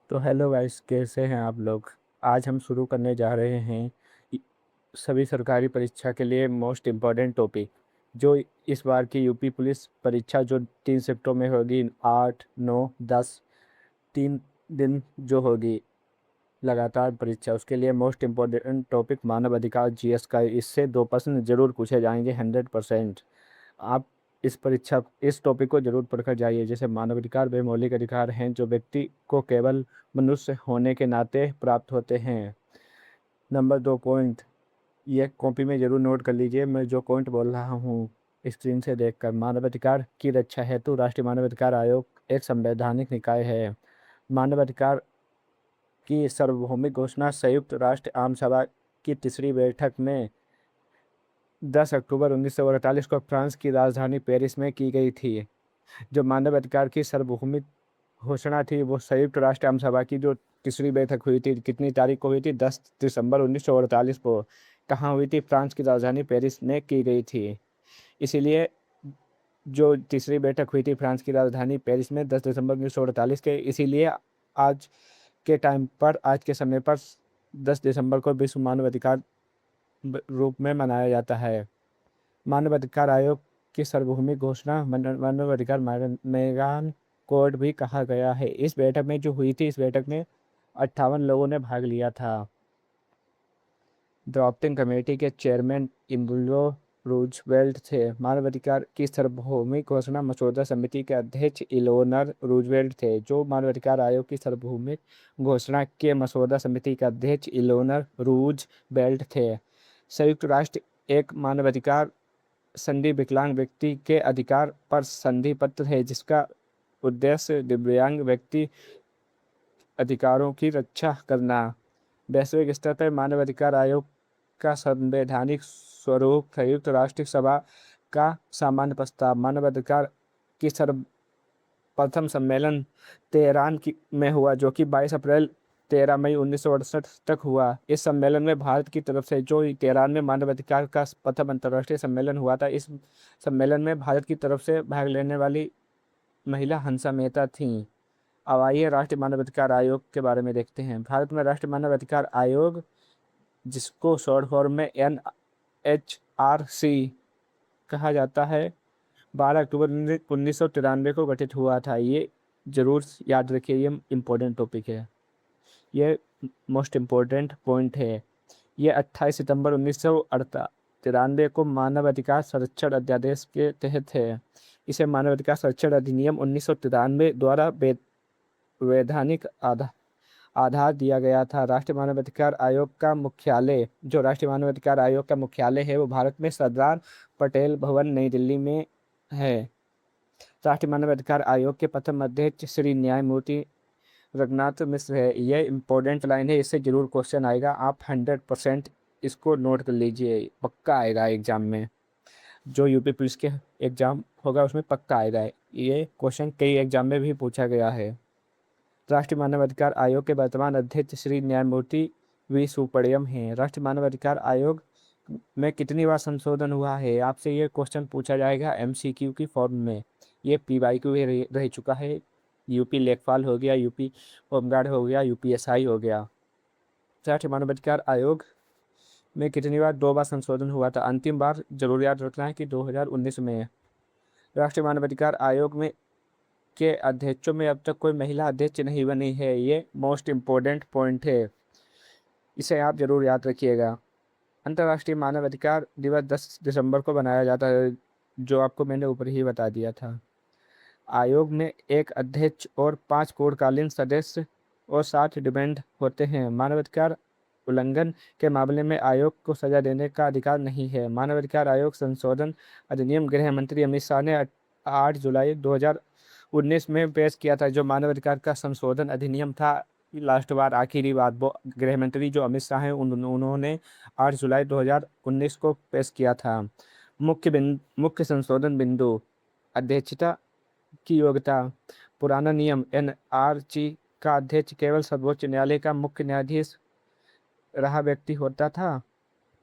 तो hello guys, कैसे हैं आप लोग। आज हम शुरू करने जा रहे हैं इ- सभी सरकारी परीक्षा के लिए मोस्ट इम्पोर्टेंट टॉपिक, जो इस बार की यूपी पुलिस परीक्षा जो 3 सिफ्टों में होगी, 8, 9, 10, 3 दिन जो होगी लगातार परीक्षा, उसके लिए मोस्ट इम्पोर्टेंट टॉपिक मानव अधिकार जीएस का। इससे 2 प्रश्न जरूर पूछे जाएंगे, 100%। आप इस टॉपिक को जरूर पढ़कर जाइए। जैसे मानव अधिकार वे मौलिक अधिकार हैं जो व्यक्ति को केवल मनुष्य होने के नाते प्राप्त होते हैं। नंबर 2 पॉइंट, ये कॉपी में जरूर नोट कर लीजिए। मैं जो पॉइंट बोल रहा हूँ स्क्रीन से देखकर। मानवाधिकार की रक्षा हेतु राष्ट्रीय मानवाधिकार आयोग एक संवैधानिक निकाय है। मानवाधिकार की सार्वभौमिक घोषणा संयुक्त राष्ट्र आम सभा की तीसरी बैठक में 10 अक्टूबर 1948 को फ्रांस की राजधानी पेरिस में की गई थी। जो मानव अधिकार की सार्वभौमिक घोषणा थी वो संयुक्त राष्ट्र आम सभा की जो तीसरी बैठक हुई थी, कितनी तारीख को हुई थी? 10 दिसंबर 1948 को। कहाँ हुई थी? फ्रांस की राजधानी पेरिस में की गई थी। इसीलिए जो तीसरी बैठक हुई थी फ्रांस की राजधानी पेरिस में 10 दिसंबर 1948 के, इसीलिए आज के टाइम पर, आज के समय पर 10 दिसंबर को विश्व मानव अधिकार रूप में मनाया जाता है। मानव अधिकार आयोग की सार्वभौमिक घोषणा मानव अधिकार मैदान कोड भी कहा गया है। इस बैठक में जो हुई थी, इस बैठक में 58 लोगों ने भाग लिया था। ड्राफ्टिंग कमेटी के चेयरमैन इम्बुलो रूजवेल्ट थे। मानवाधिकार की सार्वभौमिक घोषणा मसौदा समिति के अध्यक्ष इलोनर रूजवेल्ट थे। जो मानवाधिकार आयोग की सार्वभौमिक घोषणा के मसौदा समिति के अध्यक्ष इलोनर रूजवेल्ट थे। संयुक्त राष्ट्र एक मानवाधिकार संधि विकलांग व्यक्ति के अधिकार पर संधि पत्र है, जिसका उद्देश्य दिव्यांग व्यक्ति अधिकारों की रक्षा करना। वैश्विक स्तर पर मानवाधिकार आयोग का संवैधानिक स्वरूप संयुक्त राष्ट्र सभा का सामान्य प्रस्ताव। मानवाधिकार की सर्वप्रथम सम्मेलन तेहरान में हुआ, जो कि 22 अप्रैल 13 मई 1968 तक हुआ। इस सम्मेलन में भारत की तरफ से, जो तेहरान में मानवाधिकार का प्रथम अंतर्राष्ट्रीय सम्मेलन हुआ था, इस सम्मेलन में भारत की तरफ से भाग लेने वाली महिला हंसा मेहता थीं। अब आइए राष्ट्रीय मानवाधिकार आयोग के बारे में देखते हैं। भारत में राष्ट्रीय मानवाधिकार आयोग, जिसको शॉर्ट फॉर्म में NHRC कहा जाता है, 12 अक्टूबर 1993 को गठित हुआ था। ये जरूर याद रखिए, ये इम्पोर्टेंट टॉपिक है, ये मोस्ट इम्पोर्टेंट पॉइंट है। ये 28 सितंबर 1993 को मानव अधिकार संरक्षण अध्यादेश के तहत है। इसे मानव अधिकार संरक्षण अधिनियम 1993 द्वारा वैधानिक आधार दिया गया था। राष्ट्रीय मानवाधिकार आयोग का मुख्यालय, जो राष्ट्रीय मानवाधिकार आयोग का मुख्यालय है, वो भारत में सरदार पटेल भवन नई दिल्ली में है। राष्ट्रीय मानवाधिकार आयोग के प्रथम अध्यक्ष श्री न्यायमूर्ति रघुनाथ मिश्र है। यह इंपॉर्टेंट लाइन है, इससे जरूर क्वेश्चन आएगा। आप 100% इसको नोट कर लीजिए, पक्का आएगा एग्जाम में। जो यूपी पुलिस के एग्जाम होगा उसमें पक्का आएगा। ये क्वेश्चन कई एग्जाम में भी पूछा गया है। राष्ट्रीय मानवाधिकार आयोग के वर्तमान अध्यक्ष श्री न्यायमूर्ति वी सुब्रमण्यम हैं। राष्ट्रीय मानवाधिकार आयोग में कितनी बार संशोधन हुआ है, आपसे ये क्वेश्चन पूछा जाएगा MCQ की फॉर्म में। ये PYQ रह चुका है। यूपी लेखपाल हो गया, यूपी होमगार्ड हो गया, UPSI हो गया। राष्ट्रीय मानवाधिकार आयोग में कितनी बार? 2 बार संशोधन हुआ था। अंतिम बार जरूर याद रखना है कि 2019 में है। राष्ट्रीय मानवाधिकार आयोग में के अध्यक्षों में अब तक कोई महिला अध्यक्ष नहीं बनी है। ये मोस्ट इम्पोर्टेंट पॉइंट है, इसे आप जरूर याद रखिएगा। अंतर्राष्ट्रीय मानवाधिकार दिवस 10 दिसंबर को मनाया जाता है, जो आपको मैंने ऊपर ही बता दिया था। आयोग में एक अध्यक्ष और 5 पूर्णकालीन सदस्य और 7 डिपेंड होते हैं। मानवाधिकार उल्लंघन के मामले में आयोग को सजा देने का अधिकार नहीं है। मानवाधिकार आयोग संशोधन अधिनियम गृह मंत्री अमित शाह ने 8 जुलाई 2019 में पेश किया था। जो मानवाधिकार का संशोधन अधिनियम था, लास्ट बार, आखिरी बार, वो गृह मंत्री जो अमित शाह हैं उन्होंने 8 जुलाई 2019 को पेश किया था। मुख्य संशोधन बिंदु: अध्यक्षता की योग्यता। पुराना नियम NRC का अध्यक्ष केवल सर्वोच्च न्यायालय का मुख्य न्यायाधीश रहा व्यक्ति होता था।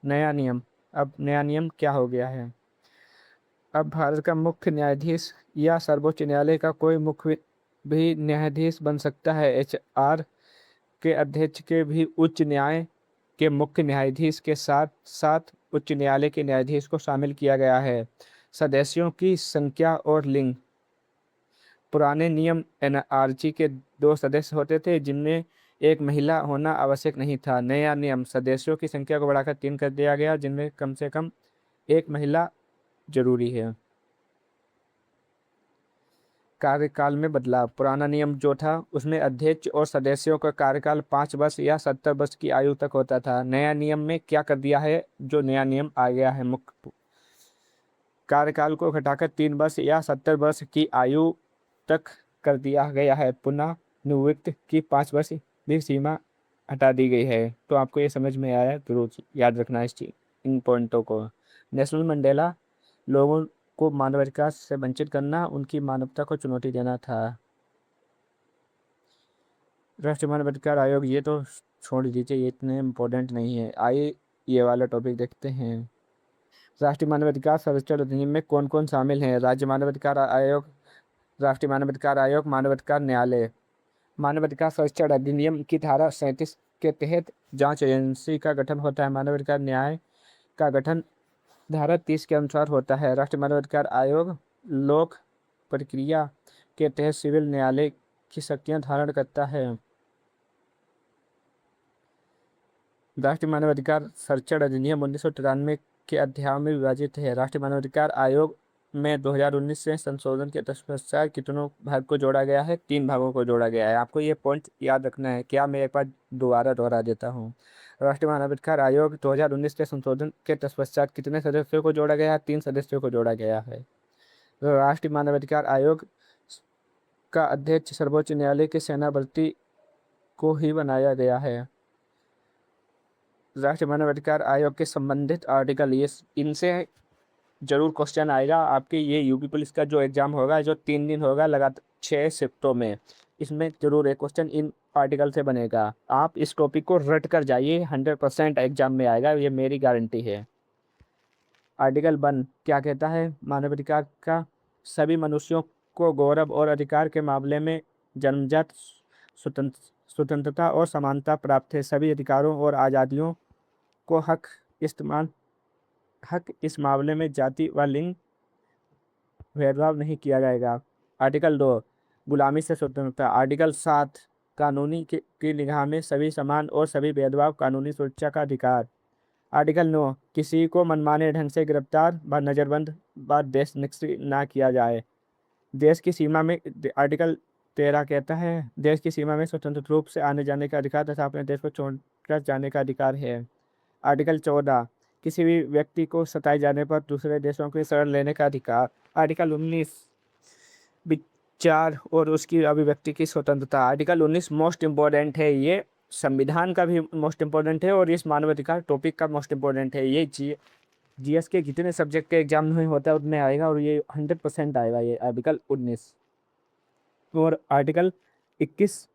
नया नियम, अब नया नियम क्या हो गया है? अब भारत का मुख्य न्यायाधीश या सर्वोच्च न्यायालय का कोई मुख्य भी न्यायाधीश बन सकता है। एचआर के अध्यक्ष के भी उच्च न्याय के मुख्य न्यायाधीश के साथ साथ उच्च न्यायालय के न्यायाधीश को शामिल किया गया है। सदस्यों की संख्या और लिंग। पुराने नियम एनआरसी के 2 सदस्य होते थे जिनमें एक महिला होना आवश्यक नहीं था। नया नियम सदस्यों की संख्या को बढ़ाकर 3 कर दिया गया जिनमें कम से कम एक महिला जरूरी है। कार्यकाल में बदलाव। पुराना नियम जो था उसमें अध्यक्ष और सदस्यों का कार्यकाल 5 वर्ष या 70 वर्ष की आयु तक होता था। नया नियम में क्या कर दिया है, जो नया नियम आ गया है, मुख्य कार्यकाल को घटाकर 3 वर्ष या 70 वर्ष की आयु तक कर दिया गया है। पुनः नियुक्त की 5 वर्ष भी सीमा हटा दी गई है। तो आपको ये समझ में आया तो रोज याद रखना इस चीज इन पॉइंटों को। नेशनल मंडेला लोगों को मानवाधिकार से वंचित करना, उनकी मानवता को चुनौती देना था। राष्ट्रीय मानवाधिकार आयोग ये तो छोड़ दीजिए, ये इतने इम्पोर्टेंट नहीं है। आइए ये वाला टॉपिक देखते हैं। राष्ट्रीय मानवाधिकार संरक्षण अधिनियम में कौन कौन शामिल हैं? राज्य मानवाधिकार आयोग, राष्ट्रीय मानवाधिकार आयोग, मानवाधिकार न्यायालय। मानवाधिकार संरक्षण अधिनियम की धारा 37 के तहत जांच एजेंसी का गठन होता है। मानवाधिकार न्याय का गठन धारा 30 के अनुसार होता है। राष्ट्रीय मानवाधिकार आयोग लोक प्रक्रिया के तहत सिविल न्यायालय की शक्तियां धारण करता है। राष्ट्रीय मानवाधिकार संरक्षण अधिनियम 1993 के अध्यायों में विभाजित है। राष्ट्रीय मानवाधिकार आयोग में 2019 से संशोधन के पश्चात कितनों भाग को जोड़ा गया है? 3 भागों को जोड़ा गया है। आपको ये पॉइंट याद रखना है। क्या मैं एक बार दोबारा दोहरा देता हूँ। राष्ट्रीय मानवाधिकार आयोग 2019 के संशोधन के पश्चात कितने सदस्यों को जोड़ा गया है? 3 सदस्यों को जोड़ा गया है। राष्ट्रीय मानवाधिकार आयोग का अध्यक्ष सर्वोच्च न्यायालय के सेनापति को ही बनाया गया है। राष्ट्रीय मानवाधिकार आयोग के संबंधित आर्टिकल, ये इनसे जरूर क्वेश्चन आएगा आपके ये यूपी पुलिस का जो एग्जाम होगा, जो 3 दिन होगा लगातार 6 शिफ्टों में, इसमें जरूर एक क्वेश्चन इन आर्टिकल से बनेगा। आप इस टॉपिक को रट कर जाइए, 100% एग्जाम में आएगा, ये मेरी गारंटी है। आर्टिकल 1 क्या कहता है? मानवाधिकार का सभी मनुष्यों को गौरव और अधिकार के मामले में जन्मजात स्वतंत्रता और समानता प्राप्त है। सभी अधिकारों और आज़ादियों को हक इस मामले में जाति व लिंग भेदभाव नहीं किया जाएगा। आर्टिकल 2 गुलामी से स्वतंत्रता। आर्टिकल 7 कानूनी की निगाह में सभी समान और सभी भेदभाव कानूनी सुरक्षा का अधिकार। आर्टिकल 9 किसी को मनमाने ढंग से गिरफ्तार व नजरबंद व देश निष्क्रिय ना किया जाए। देश की सीमा में आर्टिकल 13 कहता है देश की सीमा में स्वतंत्र रूप से आने जाने का अधिकार तथा अपने देश को छोड़कर जाने का अधिकार है। आर्टिकल 14 किसी भी व्यक्ति को सताए जाने पर दूसरे देशों की शरण लेने का अधिकार। आर्टिकल 19 विचार और उसकी अभिव्यक्ति की स्वतंत्रता। आर्टिकल 19 मोस्ट इम्पोर्टेंट है, ये संविधान का भी मोस्ट इम्पोर्टेंट है और इस मानवाधिकार टॉपिक का मोस्ट इम्पोर्टेंट है। ये जीएस के जितने सब्जेक्ट के एग्जाम में होता है उतने आएगा और ये 100% आएगा ये आर्टिकल 19। और आर्टिकल 21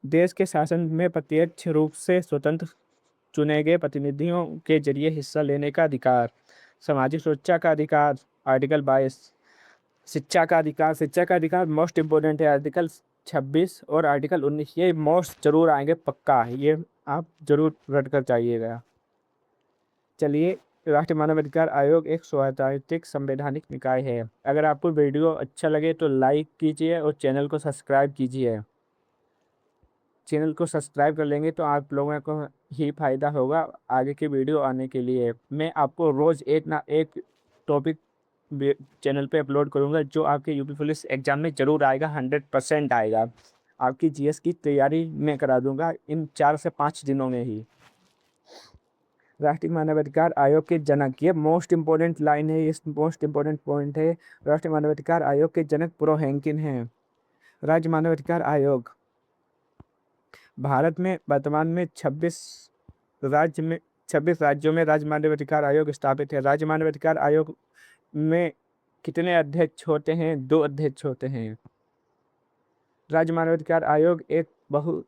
देश के शासन में प्रत्यक्ष रूप से स्वतंत्र चुने गए प्रतिनिधियों के जरिए हिस्सा लेने का अधिकार। सामाजिक सुरक्षा का अधिकार। आर्टिकल 22 शिक्षा का अधिकार। शिक्षा का अधिकार मोस्ट इम्पोर्टेंट है। आर्टिकल 26 और आर्टिकल 19 ये मोस्ट जरूर आएंगे, पक्का, ये आप जरूर रट कर जाइएगा। चलिए, राष्ट्रीय मानवाधिकार आयोग एक स्वतांत्रिक संवैधानिक निकाय है। अगर आपको वीडियो अच्छा लगे तो लाइक कीजिए और चैनल को सब्सक्राइब कीजिए। चैनल को सब्सक्राइब कर लेंगे तो आप लोगों को ही फायदा होगा आगे की वीडियो आने के लिए। मैं आपको रोज़ एक ना एक टॉपिक चैनल पे अपलोड करूंगा जो आपके यूपी पुलिस एग्जाम में ज़रूर आएगा, 100% आएगा। आपकी जीएस की तैयारी मैं करा दूंगा इन 4 से 5 दिनों में ही। राष्ट्रीय मानवाधिकार आयोग के जनक, ये मोस्ट इम्पोर्टेंट लाइन है, इस मोस्ट इम्पोर्टेंट पॉइंट है। राष्ट्रीय मानवाधिकार आयोग के जनक प्रो हेंकिन हैं। राज्य मानवाधिकार आयोग भारत में वर्तमान में 26 राज्यों में राज्य मानवाधिकार आयोग स्थापित है। राज्य मानवाधिकार आयोग में कितने अध्यक्ष होते हैं? 2 अध्यक्ष होते हैं। राज्य मानवाधिकार आयोग एक बहु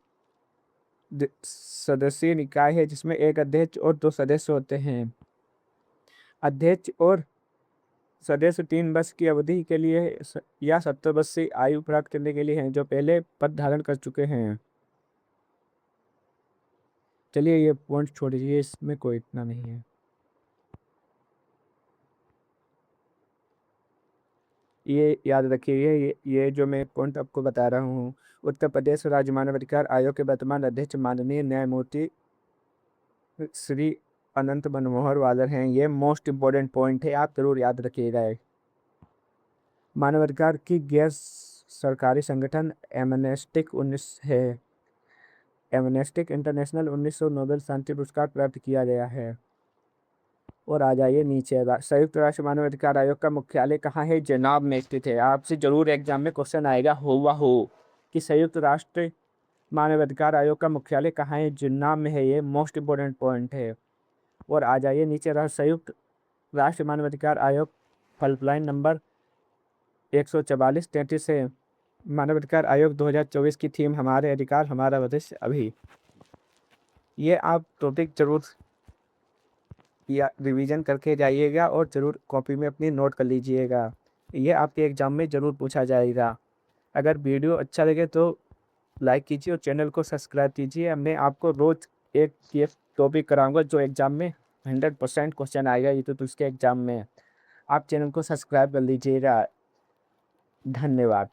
सदस्यीय निकाय है जिसमें एक अध्यक्ष और 2 सदस्य होते हैं। अध्यक्ष और सदस्य 3 वर्ष की अवधि के लिए या 70 वर्ष से आयु प्राप्त करने के लिए हैं जो पहले पद धारण कर चुके हैं। चलिए ये पॉइंट छोड़ दीजिए, इसमें कोई इतना नहीं है। ये याद रखिए, ये जो मैं पॉइंट आपको बता रहा हूँ, उत्तर प्रदेश राज्य मानवाधिकार आयोग के वर्तमान अध्यक्ष माननीय न्यायमूर्ति श्री अनंत मनोहर वालर हैं। ये मोस्ट इम्पोर्टेंट पॉइंट है, आप जरूर याद रखिएगा। मानवाधिकार की गैर सरकारी संगठन एमनेस्टिक 19 है। एमनेस्टिक इंटरनेशनल 1900 नोबेल शांति पुरस्कार प्राप्त किया गया है। और आ जाइए नीचे, संयुक्त राष्ट्र मानवाधिकार आयोग का मुख्यालय कहाँ है? जेनेवा में स्थित है। आपसे जरूर एग्जाम में क्वेश्चन आएगा हो कि संयुक्त राष्ट्र मानवाधिकार आयोग का मुख्यालय कहाँ है? जेनेवा में है। ये मोस्ट इम्पोर्टेंट पॉइंट है। और आ जाइए नीचे, संयुक्त राष्ट्र मानवाधिकार आयोग हेल्पलाइन नंबर 144-33 है। मानवाधिकार आयोग 2024 की थीम हमारे अधिकार हमारा भविष्य अभी। ये आप टॉपिक जरूर या रिवीजन करके जाइएगा और ज़रूर कॉपी में अपनी नोट कर लीजिएगा। ये आपके एग्ज़ाम में ज़रूर पूछा जाएगा। अगर वीडियो अच्छा लगे तो लाइक कीजिए और चैनल को सब्सक्राइब कीजिए। मैं आपको रोज़ एक ये टॉपिक कराऊंगा जो एग्ज़ाम में 100% क्वेश्चन आएगा। ये तो उसके एग्ज़ाम में आप चैनल को सब्सक्राइब कर लीजिएगा। धन्यवाद।